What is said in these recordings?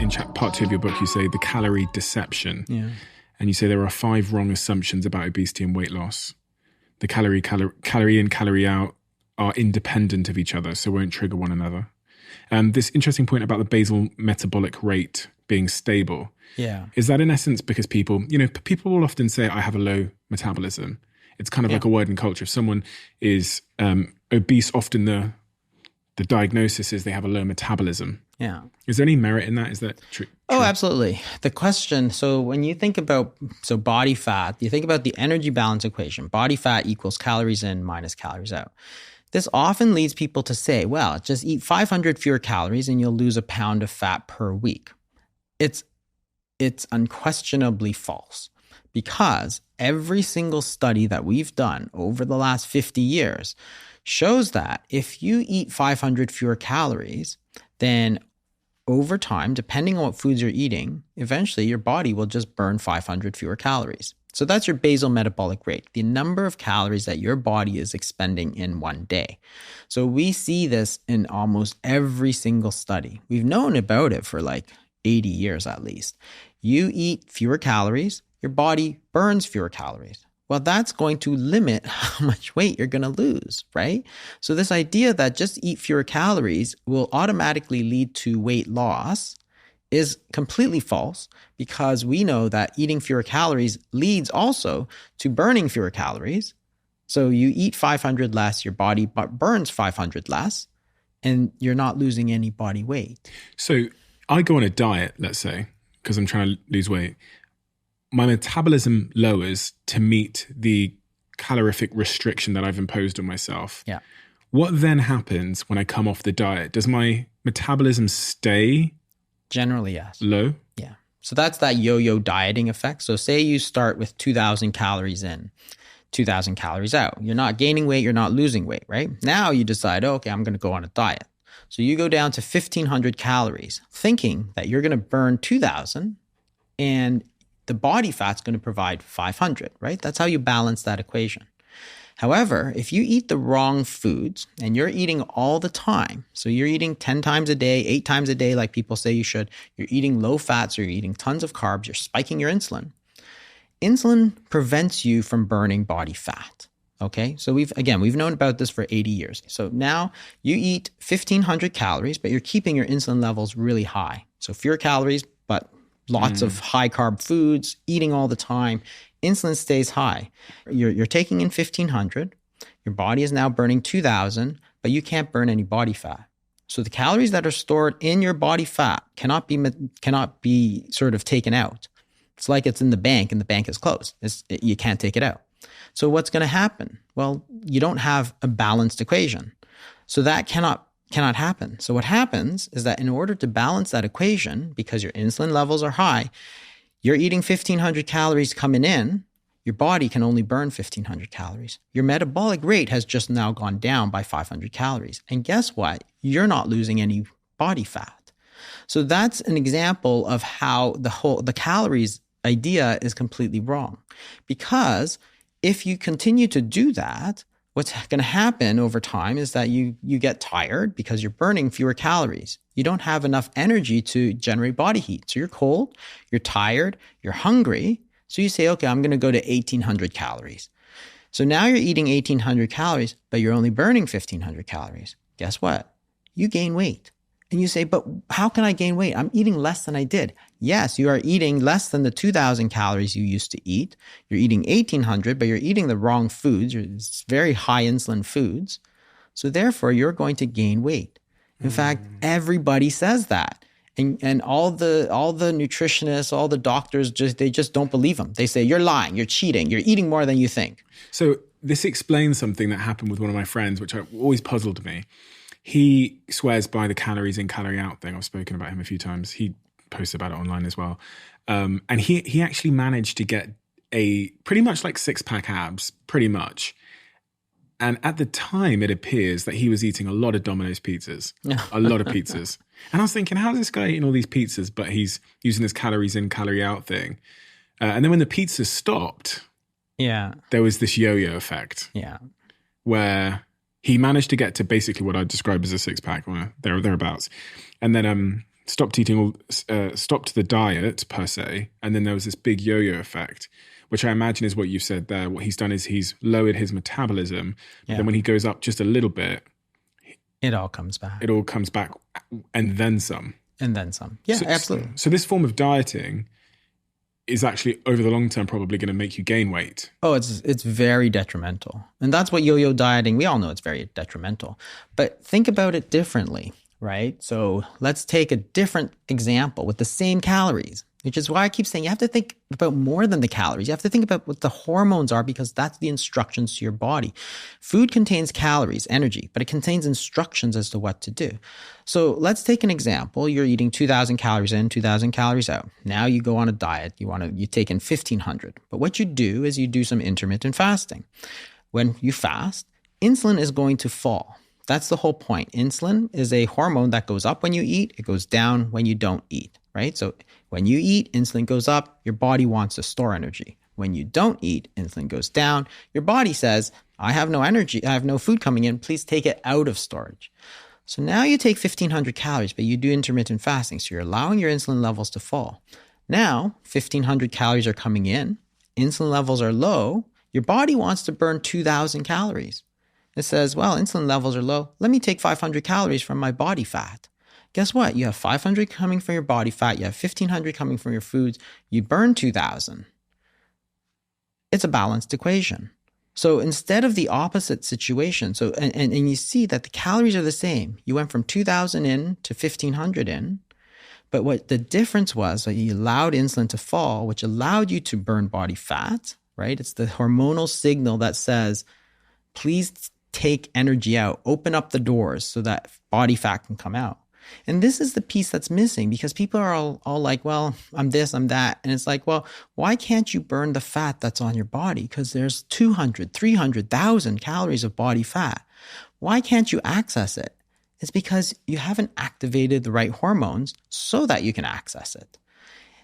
In part 2 of your book, you say the calorie deception. Yeah. And you say there are 5 wrong assumptions about obesity and weight loss. The calorie in, calorie out are independent of each other, so won't trigger one another. This interesting point about the basal metabolic rate being stable. Yeah. Is that in essence because people will often say, I have a low metabolism. It's kind of like a word in culture. If someone is obese, often the diagnosis is they have a low metabolism. Yeah. Is there any merit in that? Is that true? Oh, absolutely. The question, so when you think about body fat, you think about the energy balance equation. Body fat equals calories in minus calories out. This often leads people to say, well, just eat 500 fewer calories and you'll lose a pound of fat per week. It's unquestionably false, because every single study that we've done over the last 50 years shows that if you eat 500 fewer calories, then over time, depending on what foods you're eating, eventually your body will just burn 500 fewer calories. So that's your basal metabolic rate, the number of calories that your body is expending in one day. So we see this in almost every single study. We've known about it for like 80 years at least. You eat fewer calories, your body burns fewer calories. Well, that's going to limit how much weight you're going to lose, right? So this idea that just eat fewer calories will automatically lead to weight loss is completely false, because we know that eating fewer calories leads also to burning fewer calories. So you eat 500 less, your body burns 500 less, and you're not losing any body weight. So I go on a diet, let's say, because I'm trying to lose weight. My metabolism lowers to meet the calorific restriction that I've imposed on myself. Yeah. What then happens when I come off the diet? Does my metabolism stay generally, yes, low? Yeah. So that's that yo-yo dieting effect. So say you start with 2,000 calories in, 2,000 calories out. You're not gaining weight, you're not losing weight, right? Now you decide, okay, I'm going to go on a diet. So you go down to 1,500 calories, thinking that you're going to burn 2,000 and the body fat's going to provide 500, right? That's how you balance that equation. However, if you eat the wrong foods and you're eating all the time, so you're eating 10 times a day, 8 times a day, like people say you should, you're eating low fats or you're eating tons of carbs, you're spiking your insulin. Insulin prevents you from burning body fat. Okay, so we've known about this for 80 years. So now you eat 1,500 calories, but you're keeping your insulin levels really high. So fewer calories, but lots of high carb foods, eating all the time, insulin stays high. You're taking in 1,500, your body is now burning 2,000, but you can't burn any body fat. So the calories that are stored in your body fat cannot be sort of taken out. It's like it's in the bank and the bank is closed. You can't take it out. So what's going to happen? Well, you don't have a balanced equation. So that cannot happen. So what happens is that in order to balance that equation, because your insulin levels are high, you're eating 1,500 calories coming in, your body can only burn 1,500 calories. Your metabolic rate has just now gone down by 500 calories. And guess what? You're not losing any body fat. So that's an example of how the calories idea is completely wrong. Because if you continue to do that, what's going to happen over time is that you get tired because you're burning fewer calories. You don't have enough energy to generate body heat. So you're cold, you're tired, you're hungry. So you say, okay, I'm going to go to 1,800 calories. So now you're eating 1,800 calories, but you're only burning 1,500 calories. Guess what? You gain weight. And you say, but how can I gain weight? I'm eating less than I did. Yes, you are eating less than the 2,000 calories you used to eat. You're eating 1,800, but you're eating the wrong foods. It's very high insulin foods. So therefore, you're going to gain weight. In fact, everybody says that. And all the nutritionists, all the doctors, they just don't believe them. They say, you're lying, you're cheating, you're eating more than you think. So this explains something that happened with one of my friends, which always puzzled me. He swears by the calories in, calorie out thing. I've spoken about him a few times. He posts about it online as well. And he actually managed to get a pretty much like 6-pack abs, pretty much. And at the time, it appears that he was eating a lot of Domino's pizzas, a lot of pizzas. And I was thinking, how is this guy eating all these pizzas, but he's using this calories in, calorie out thing? And then when the pizzas stopped, there was this yo-yo effect. Yeah. Where He managed to get to basically what I'd describe as a six-pack, or thereabouts, and then stopped the diet per se, and then there was this big yo-yo effect, which I imagine is what you've said there. What he's done is he's lowered his metabolism. Yeah. Then when he goes up just a little bit, it all comes back. It all comes back, and then some. And then some. Yeah, absolutely. So this form of dieting is actually over the long term probably going to make you gain weight. Oh, it's very detrimental. And that's what yo-yo dieting, we all know it's very detrimental. But think about it differently, right? So let's take a different example with the same calories, which is why I keep saying you have to think about more than the calories. You have to think about what the hormones are, because that's the instructions to your body. Food contains calories, energy, but it contains instructions as to what to do. So let's take an example. You're eating 2,000 calories in, 2,000 calories out. Now you go on a diet. You take in 1,500. But what you do is you do some intermittent fasting. When you fast, insulin is going to fall. That's the whole point. Insulin is a hormone that goes up when you eat. It goes down when you don't eat, right? So when you eat, insulin goes up. Your body wants to store energy. When you don't eat, insulin goes down. Your body says, I have no energy. I have no food coming in. Please take it out of storage. So now you take 1,500 calories, but you do intermittent fasting. So you're allowing your insulin levels to fall. Now, 1,500 calories are coming in. Insulin levels are low. Your body wants to burn 2,000 calories. It says, well, insulin levels are low. Let me take 500 calories from my body fat. Guess what? You have 500 coming from your body fat. You have 1,500 coming from your foods. You burn 2,000. It's a balanced equation. So instead of the opposite situation, and you see that the calories are the same. You went from 2,000 in to 1,500 in. But what the difference was that you allowed insulin to fall, which allowed you to burn body fat, right? It's the hormonal signal that says, please take energy out, open up the doors so that body fat can come out. And this is the piece that's missing, because people are all like, well, I'm this, I'm that. And it's like, well, why can't you burn the fat that's on your body? Because there's 200, 300,000 calories of body fat. Why can't you access it? It's because you haven't activated the right hormones so that you can access it.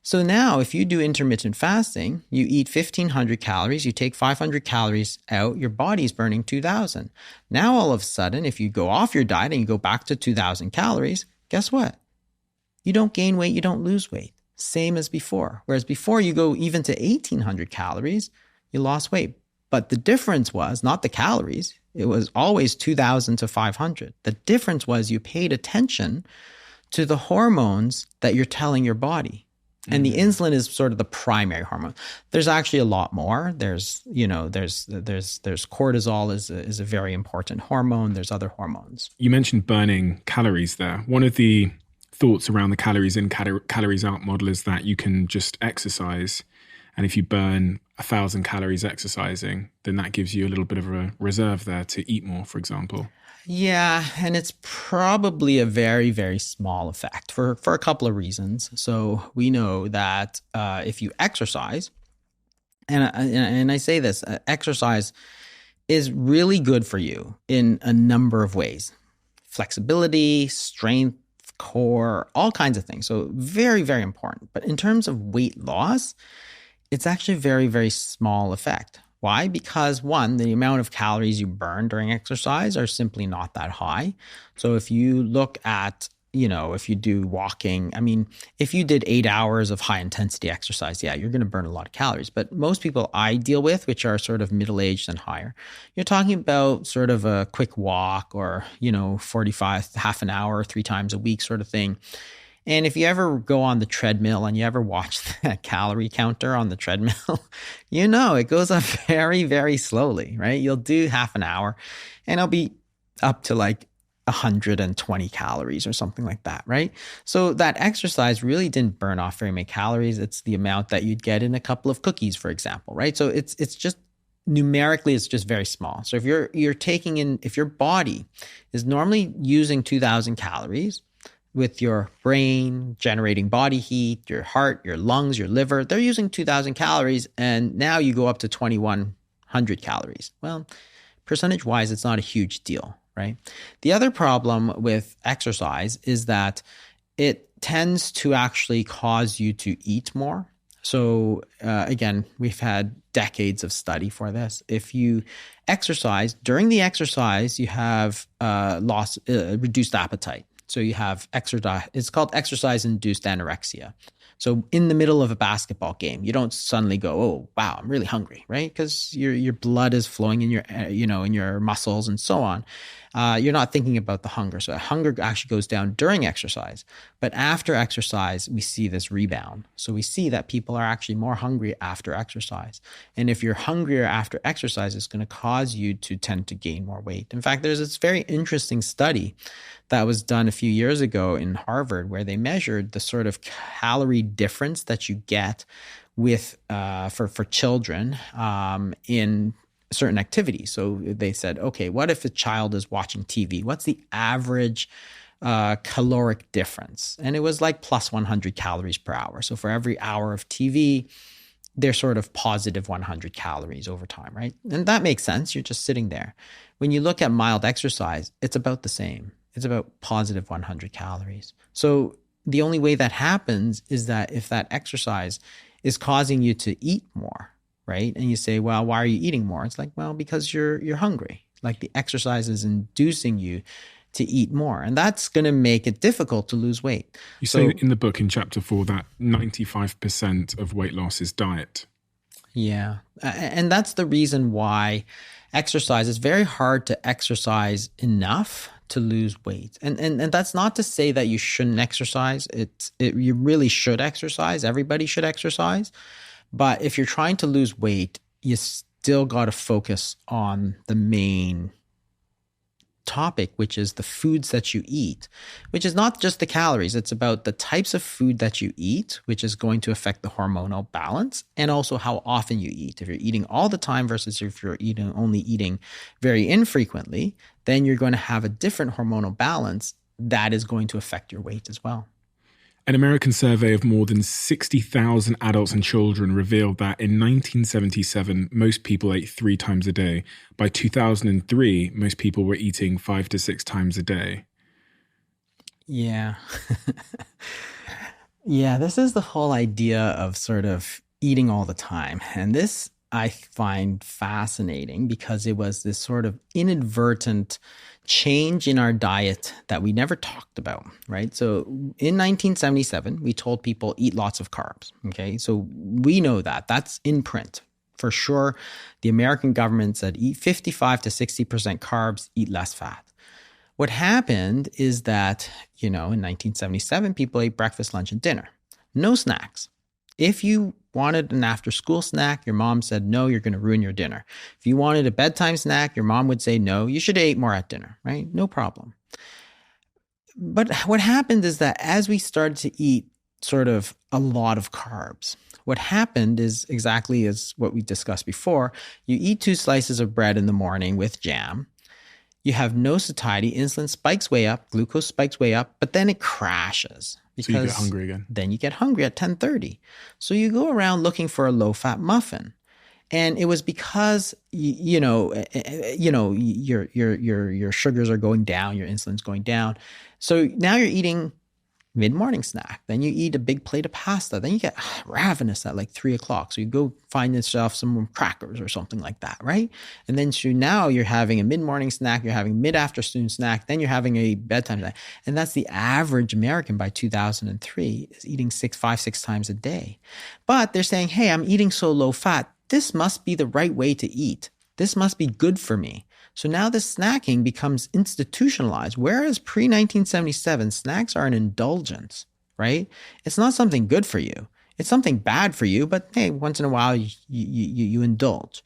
So now if you do intermittent fasting, you eat 1,500 calories, you take 500 calories out, your body's burning 2,000. Now all of a sudden, if you go off your diet and you go back to 2,000 calories, guess what? You don't gain weight, you don't lose weight. Same as before. Whereas before you go even to 1,800 calories, you lost weight. But the difference was not the calories. It was always 2,000 to 500. The difference was you paid attention to the hormones that you're telling your body. And the insulin is sort of the primary hormone. There's actually a lot more. There's cortisol is a very important hormone. There's other hormones. You mentioned burning calories there. One of the thoughts around the calories in, calories out model is that you can just exercise. And if you burn 1,000 calories exercising, then that gives you a little bit of a reserve there to eat more, for example. Yeah, and it's probably a very, very small effect for a couple of reasons. So we know that if you exercise, and I say this, exercise is really good for you in a number of ways. Flexibility, strength, core, all kinds of things. So very, very important. But in terms of weight loss, it's actually a very, very small effect. Why? Because one, the amount of calories you burn during exercise are simply not that high. So if you look at, if you do walking, if you did 8 hours of high intensity exercise, yeah, you're going to burn a lot of calories. But most people I deal with, which are sort of middle-aged and higher, you're talking about sort of a quick walk or, 45, half an hour, 3 times a week sort of thing. And if you ever go on the treadmill and you ever watch the calorie counter on the treadmill, it goes up very, very slowly, right? You'll do half an hour and it'll be up to like 120 calories or something like that, right? So that exercise really didn't burn off very many calories. It's the amount that you'd get in a couple of cookies, for example, right? So it's just numerically, it's just very small. So if if your body is normally using 2,000 calories, with your brain generating body heat, your heart, your lungs, your liver, they're using 2,000 calories, and now you go up to 2,100 calories. Well, percentage-wise, it's not a huge deal, right? The other problem with exercise is that it tends to actually cause you to eat more. So again, we've had decades of study for this. If you exercise, during the exercise, you have reduced appetite. So you have exercise. It's called exercise-induced anorexia. So in the middle of a basketball game, you don't suddenly go, "Oh, wow, I'm really hungry," right? Because your blood is flowing in your in your muscles and so on. You're not thinking about the hunger. So hunger actually goes down during exercise. But after exercise, we see this rebound. So we see that people are actually more hungry after exercise. And if you're hungrier after exercise, it's going to cause you to tend to gain more weight. In fact, there's this very interesting study that was done a few years ago in Harvard where they measured the sort of calorie difference that you get with for children in certain activities. So they said, okay, what if a child is watching TV? What's the average caloric difference? And it was like plus 100 calories per hour. So for every hour of TV, they're sort of positive 100 calories over time, right? And that makes sense. You're just sitting there. When you look at mild exercise, it's about the same. It's about positive 100 calories. So the only way that happens is that if that exercise is causing you to eat more, right? And you say, well, why are you eating more? It's like, well, because you're hungry. Like the exercise is inducing you to eat more. And that's going to make it difficult to lose weight. You say in the book in chapter 4 that 95% of weight loss is diet. Yeah. And that's the reason why exercise is very hard to exercise enough to lose weight. And that's not to say that you shouldn't exercise. You really should exercise. Everybody should exercise. But if you're trying to lose weight, you still got to focus on the main topic, which is the foods that you eat, which is not just the calories. It's about the types of food that you eat, which is going to affect the hormonal balance, and also how often you eat. If you're eating all the time versus if you're only eating very infrequently, then you're going to have a different hormonal balance that is going to affect your weight as well. An American survey of more than 60,000 adults and children revealed that in 1977, most people ate 3 times a day. By 2003, most people were eating 5 to 6 times a day. Yeah. Yeah, this is the whole idea of sort of eating all the time. And this I find fascinating because it was this sort of inadvertent change in our diet that we never talked about, right? So in 1977, we told people eat lots of carbs, okay? So we know that. That's in print. For sure, the American government said eat 55 to 60% carbs, eat less fat. What happened is that, in 1977, people ate breakfast, lunch, and dinner. No snacks. If you wanted an after-school snack, your mom said, no, you're going to ruin your dinner. If you wanted a bedtime snack, your mom would say, no, you should have ate more at dinner, right? No problem. But what happened is that as we started to eat sort of a lot of carbs, what happened is exactly as what we discussed before. You eat 2 slices of bread in the morning with jam. You have no satiety. Insulin spikes way up. Glucose spikes way up. But then it crashes. So you get hungry again. Then you get hungry at 10:30. So you go around looking for a low-fat muffin. And it was because, your sugars are going down, your insulin's going down. So now you're eating mid-morning snack. Then you eat a big plate of pasta. Then you get ravenous at like 3 o'clock. So you go find yourself some crackers or something like that, right? And then now you're having a mid-morning snack, you're having a mid-afternoon snack, then you're having a bedtime snack. And that's the average American by 2003 is eating 5, 6 times a day. But they're saying, hey, I'm eating so low fat. This must be the right way to eat. This must be good for me. So now this snacking becomes institutionalized, whereas pre-1977, snacks are an indulgence, right? It's not something good for you. It's something bad for you, but hey, once in a while you indulge.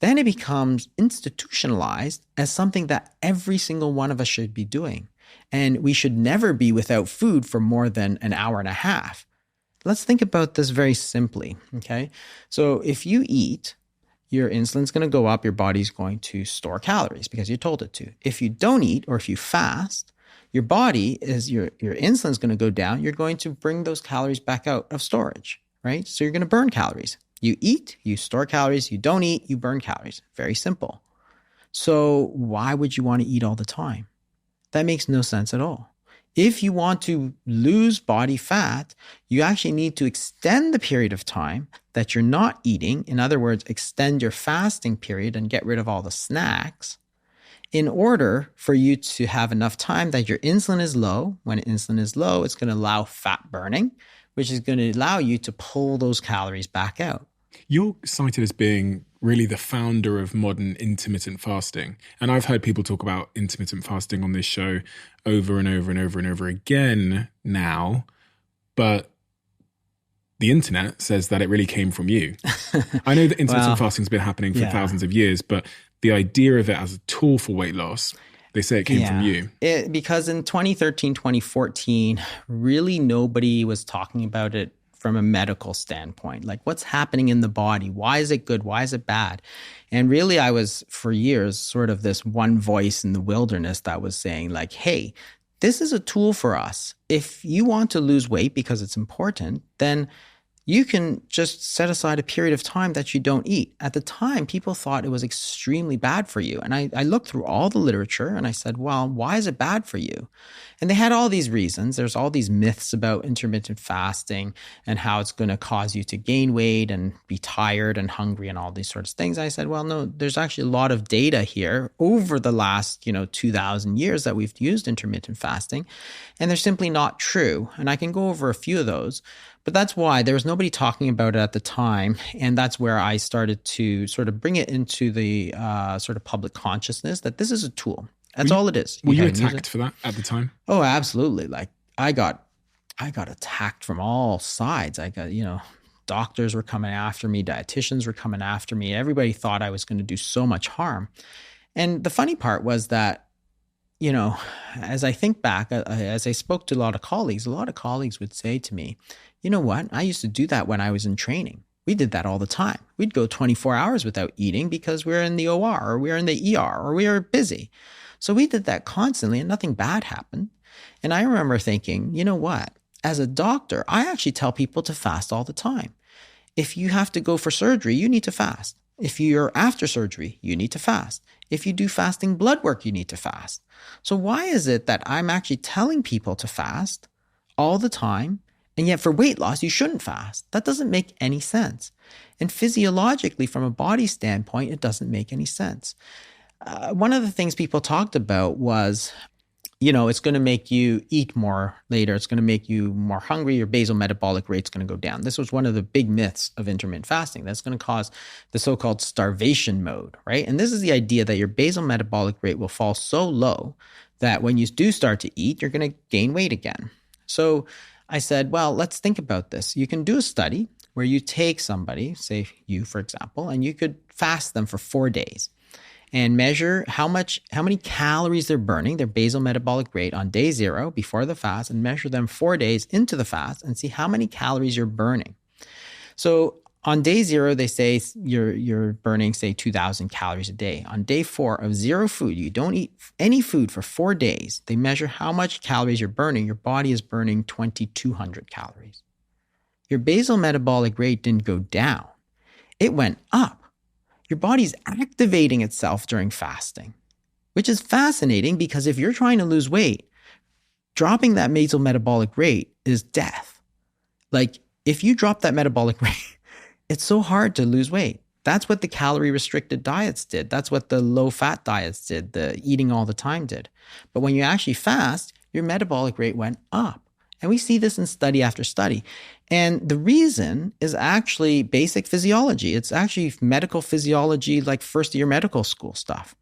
Then it becomes institutionalized as something that every single one of us should be doing. And we should never be without food for more than an hour and a half. Let's think about this very simply, okay? So if you eat, your insulin's going to go up, your body's going to store calories because you told it to. If you don't eat or if you fast, your body is your insulin's going to go down. You're going to bring those calories back out of storage, right? So you're going to burn calories. You eat, you store calories. You don't eat, you burn calories. Very simple. So why would you want to eat all the time? That makes no sense at all. If you want to lose body fat, you actually need to extend the period of time that you're not eating. In other words, extend your fasting period and get rid of all the snacks in order for you to have enough time that your insulin is low. When insulin is low, it's going to allow fat burning, which is going to allow you to pull those calories back out. You're cited as being really the founder of modern intermittent fasting. And I've heard people talk about intermittent fasting on this show over and over and over and over again now. But the internet says that it really came from you. I know that intermittent fasting has been happening for thousands of years, but the idea of it as a tool for weight loss, they say it came from you. Because in 2013, 2014, really nobody was talking about it from a medical standpoint. Like, what's happening in the body? Why is it good? Why is it bad? And really, I was, for years, sort of this one voice in the wilderness that was saying, like, hey, this is a tool for us. If you want to lose weight because it's important, then you can just set aside a period of time that you don't eat. At the time, people thought it was extremely bad for you. And I looked through all the literature and I said, well, why is it bad for you? And they had all these reasons. There's all these myths about intermittent fasting and how it's going to cause you to gain weight and be tired and hungry and all these sorts of things. I said, well, no, there's actually a lot of data here over the last, 2,000 years that we've used intermittent fasting, and they're simply not true. And I can go over a few of those. But that's why there was nobody talking about it at the time. And that's where I started to sort of bring it into the sort of public consciousness that this is a tool. That's all it is. Were you attacked for that at the time? Oh, absolutely. Like I got attacked from all sides. I got, doctors were coming after me, dietitians were coming after me. Everybody thought I was going to do so much harm. And the funny part was that, as I think back, as I spoke to a lot of colleagues would say to me, you know what? I used to do that when I was in training. We did that all the time. We'd go 24 hours without eating because we're in the OR or we're in the ER or we were busy. So we did that constantly and nothing bad happened. And I remember thinking, you know what? As a doctor, I actually tell people to fast all the time. If you have to go for surgery, you need to fast. If you're after surgery, you need to fast. If you do fasting blood work, you need to fast. So why is it that I'm actually telling people to fast all the time? And yet for weight loss, you shouldn't fast. That doesn't make any sense. And physiologically, from a body standpoint, it doesn't make any sense. One of the things people talked about was, it's going to make you eat more later. It's going to make you more hungry. Your basal metabolic rate's going to go down. This was one of the big myths of intermittent fasting. That's going to cause the so-called starvation mode, right? And this is the idea that your basal metabolic rate will fall so low that when you do start to eat, you're going to gain weight again. So I said, well, let's think about this. You can do a study where you take somebody, say you, for example, and you could fast them for 4 days and measure how many calories they're burning, their basal metabolic rate on day 0 before the fast, and measure them 4 days into the fast and see how many calories you're burning. So on day 0, they say you're burning, say, 2,000 calories a day. On day 4 of 0 food, you don't eat any food for 4 days. They measure how much calories you're burning. Your body is burning 2,200 calories. Your basal metabolic rate didn't go down. It went up. Your body's activating itself during fasting, which is fascinating because if you're trying to lose weight, dropping that basal metabolic rate is death. Like, if you drop that metabolic rate, it's so hard to lose weight. That's what the calorie restricted diets did. That's what the low fat diets did, the eating all the time did. But when you actually fast, your metabolic rate went up. And we see this in study after study. And the reason is actually basic physiology. It's actually medical physiology, like first-year medical school stuff.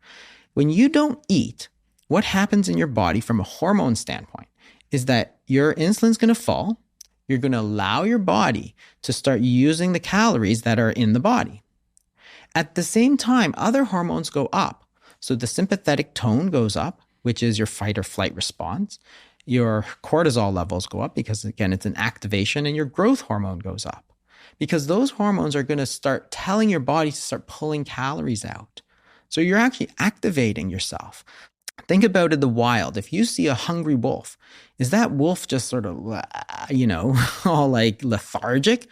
When you don't eat, what happens in your body from a hormone standpoint is that your insulin's going to fall. You're going to allow your body to start using the calories that are in the body. At the same time, other hormones go up. So the sympathetic tone goes up, which is your fight or flight response. Your cortisol levels go up because, again, it's an activation, and your growth hormone goes up because those hormones are going to start telling your body to start pulling calories out. So you're actually activating yourself. Think about it in the wild. If you see a hungry wolf, is that wolf just sort of, all like lethargic?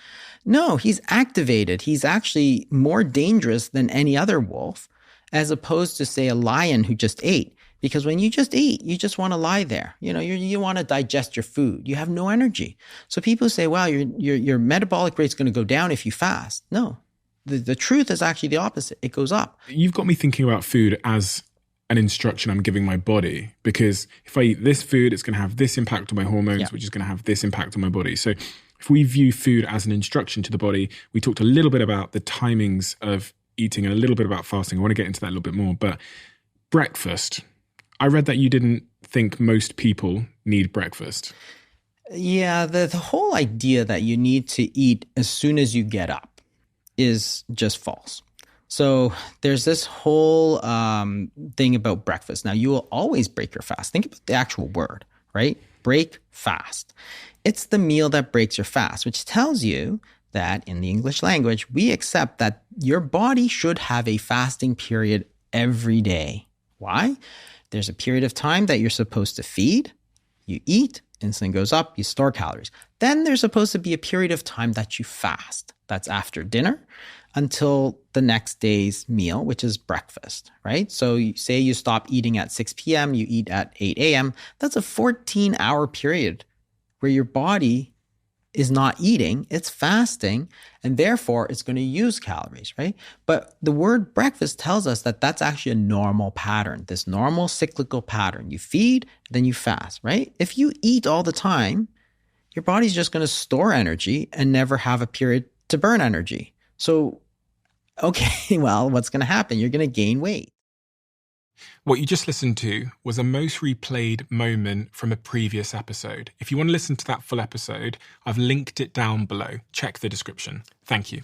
No, he's activated. He's actually more dangerous than any other wolf, as opposed to, say, a lion who just ate. Because when you just eat, you just want to lie there. You want to digest your food. You have no energy. So people say, wow, your metabolic rate's going to go down if you fast. No, the truth is actually the opposite. It goes up. You've got me thinking about food as an instruction I'm giving my body, because if I eat this food, it's going to have this impact on my hormones, which is going to have this impact on my body. So if we view food as an instruction to the body, we talked a little bit about the timings of eating and a little bit about fasting. I want to get into that a little bit more, but breakfast. I read that you didn't think most people need breakfast. Yeah, the whole idea that you need to eat as soon as you get up is just false. So there's this whole thing about breakfast. Now, you will always break your fast. Think about the actual word, right? Break fast. It's the meal that breaks your fast, which tells you that in the English language, we accept that your body should have a fasting period every day. Why? There's a period of time that you're supposed to feed, you eat, insulin goes up, you store calories. Then there's supposed to be a period of time that you fast. That's after dinner until the next day's meal, which is breakfast, right? So you say you stop eating at 6 p.m., you eat at 8 a.m. That's a 14-hour period where your body is not eating, it's fasting, and therefore it's going to use calories, right? But the word breakfast tells us that that's actually a normal pattern, this normal cyclical pattern. You feed, then you fast, right? If you eat all the time, your body's just going to store energy and never have a period to burn energy. So, okay, well, what's going to happen? You're going to gain weight. What you just listened to was a most replayed moment from a previous episode. If you want to listen to that full episode, I've linked it down below. Check the description. Thank you.